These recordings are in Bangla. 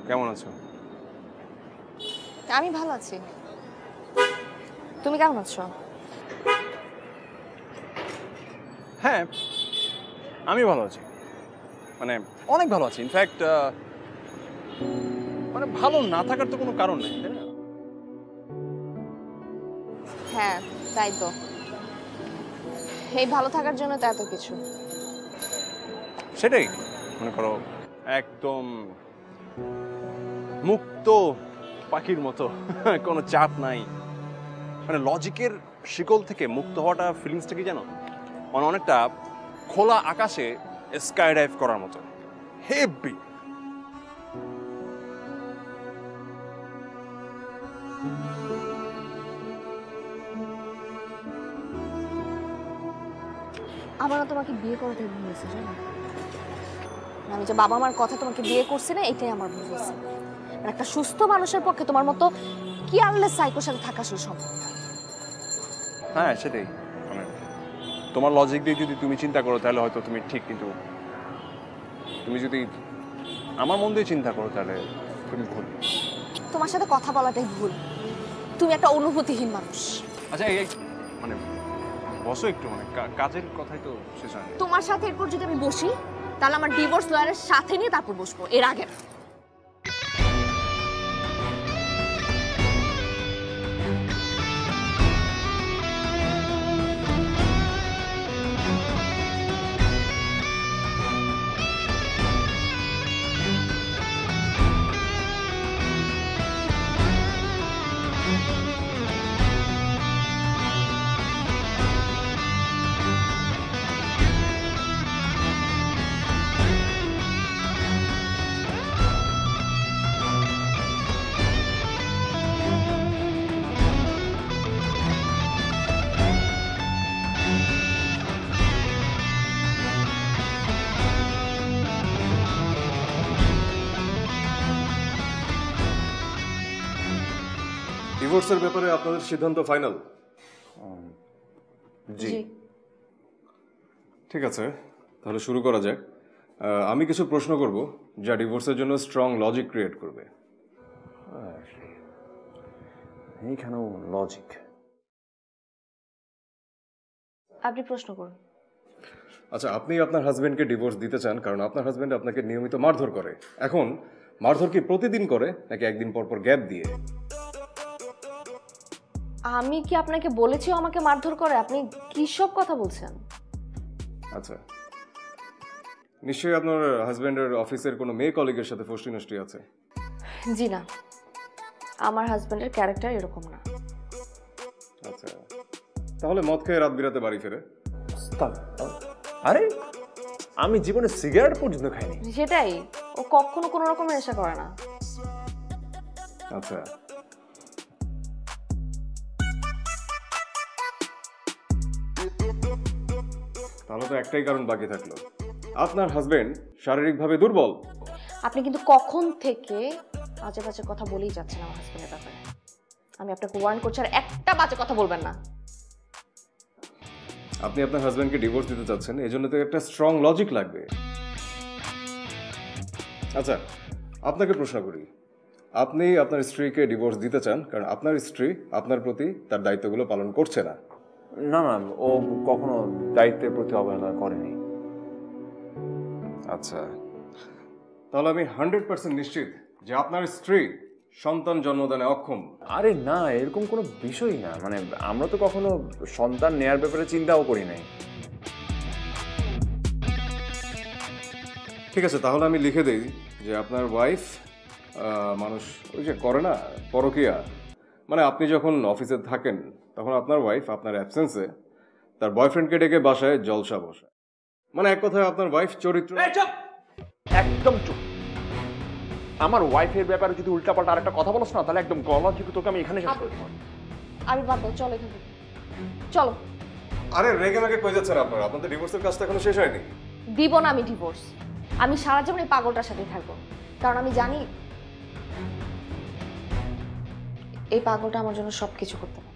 কেমন আছো? আমি ভালো আছি। তুমি কেমন আছো? হ্যাঁ, আমি ভালো আছি। মানে অনেক ভালো আছি। ইনফ্যাক্ট মানে ভালো না থাকার তো কোনো কারণ নেই, তাই না? হ্যাঁ, তাই তো। এই ভালো থাকার জন্য তো এত কিছু। সেটাই মনে করো একদম মুক্ত পাখির মতো কোনো চাপ নাই। মানে লজিকের শিকল থেকে মুক্ত হওয়াটা ফিলিংসটা কি জানো? মানে অনেকটা খোলা আকাশে স্কাই ডাইভ করার মতো হেভি। আমার না তোমাকে বিয়ে করাতে ভুল হয়েছে জানো? আমি যে বাবা মার কথা তোমাকে বিয়ে করছি না, এটাই আমার ভুল হয়েছে। আর একটা সুস্থ মানুষের পক্ষে তোমার মতো কেয়ারলেস সাইকোর সাথে থাকা আসলে সম্ভব না। হ্যাঁ সেটাই। মানে তোমার লজিক দিয়ে যদি তুমি চিন্তা করো তাহলে হয়তো তুমি ঠিক, কিন্তু তুমি যদি আমার মন দিয়ে চিন্তা করো তাহলে তুমি ভুল। তোমার সাথে কথা বলাটাই ভুল। তুমি একটা অনুভূতিহীন মানুষ। আচ্ছা এই মানে বসো একটু, মানে কাজের কথাই তো শেষ হয়নি। তোমার সাথে এরপর যদি আমি বসি তাহলে আমার ডিভোর্স লয়ারের সাথে নিয়ে তারপর বসবো, এর আগে না। ডিভোর্সের ব্যাপারে আপনাদের সিদ্ধান্ত ফাইনাল? জি। ঠিক আছে, তাহলে শুরু করা যাক। আমি কিছু প্রশ্ন করব যা ডিভোর্সের জন্য স্ট্রং লজিক ক্রিয়েট করবে। এইখানেও লজিক? আপনি প্রশ্ন করুন। আচ্ছা, আপনি আপনার হাজবেন্ডকে ডিভোর্স দিতে চান কারণ আপনার হাজবেন্ড আপনাকে নিয়মিত মারধর করে। এখন মারধর কি প্রতিদিন করে নাকি একদিন পর পর গ্যাপ দিয়ে? আমি কি আপনাকে বলেছি ও আমাকে মারধর করে? আপনি কি সব কথা বলছেন? আচ্ছা, নিশ্চয়ই আপনার হাজবেন্ডের অফিসের কোনো মেয়ে কলিগের সাথে ফষ্টি নষ্টি আছে? জি না, আমার হাজবেন্ডের ক্যারেক্টার এরকম না। আচ্ছা, তাহলে মদ খেয়ে রাত বিরাতে বাড়ি ফেরে? আরে আমি জীবনে সিগারেট পর্যন্ত খাইনি। সেটাই, ও কখনো কোনো রকমের নেশা করে না। আচ্ছা, তাহলে তো একটাই কারণ বাকি থাকলো, আপনার হাজবেন্ড শারীরিকভাবে দুর্বল। আপনি কিন্তু কখন থেকে বাজে বাজে কথা বলেই যাচ্ছেন আমার হাজবেন্ডের ব্যাপারে। আমি আপনাকে ওয়ার্ন করছি, আর একটা বাজে কথা বলবেন না। আপনি আপনার হাজবেন্ডকে ডিভোর্স দিতে চাচ্ছেন, এই জন্য তো একটা স্ট্রং লজিক লাগবে। আচ্ছা, আপনাকে প্রশ্ন করি, আপনি আপনার স্ত্রীকে ডিভোর্স দিতে চান কারণ আপনার স্ত্রী আপনার প্রতি তার দায়িত্বগুলো পালন করছে না? না না, ও কখনো দায়িত্বের প্রতি অবহেলা করেনি। আচ্ছা, তাহলে আমি 100% নিশ্চিত যে আপনার স্ত্রী সন্তান জন্মদানে অক্ষম। আরে না, এরকম কোনো বিষয় না। মানে আমরা তো কখনো সন্তান নেয়ার ব্যাপারে চিন্তাও করি নাই। ঠিক আছে, তাহলে আমি লিখে দিই যে আপনার ওয়াইফ মানুষ ওই যে করে না পরকীয়া, মানে আপনি যখন অফিসে থাকেন তখন আপনার ওয়াইফ আপনার অ্যাবসেন্সে তার বয়ফ্রেন্ডকে ডেকে বাসায় জলসা বসায়। মানে এক কথায় আপনার ওয়াইফ চরিত্র। একদম চুপ। আমার ওয়াইফের ব্যাপারে যদি উল্টাপাল্টা আরেকটা কথা বলছ না তাহলে একদম গলা ঝুঁকে তোকে আমি এখানে শেষ করে দেব। আমি বাদ দাও, চলো এখান থেকে চলো। আরে রেগে মেগে কই যাচ্ছেন আপনারা? আপনাদের ডিভোর্সের কাজটা এখনো শেষ হয়নি। দিব না আমি ডিভোর্স। আমি সারা জীবন এই পাগলটার সাথে থাকবো, কারণ আমি জানি এই পাগলটা আমার জন্য সবকিছু করতে পারে।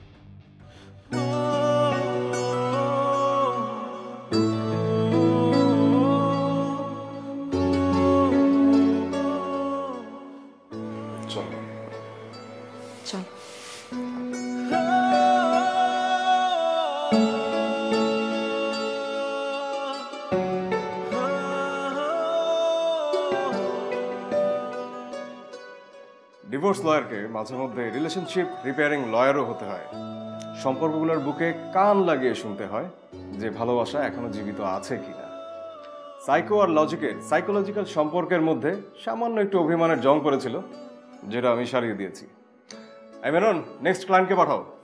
চলো। চল। ডিভোর্স লয়ারকে মাঝে মধ্যে রিলেশনশিপ রিপেয়ারিং লয়ারও হতে হয়। সম্পর্কগুলোর বুকে কান লাগিয়ে শুনতে হয় যে ভালোবাসা এখনো জীবিত আছে কিনা। সাইকো আর লজিকের সাইকোলজিক্যাল সম্পর্কের মধ্যে সামান্য একটু অভিমানের জং পড়েছিল, যেটা আমি সারিয়ে দিয়েছি। মেনন, নেক্সট ক্লায়েন্টকে পাঠাও।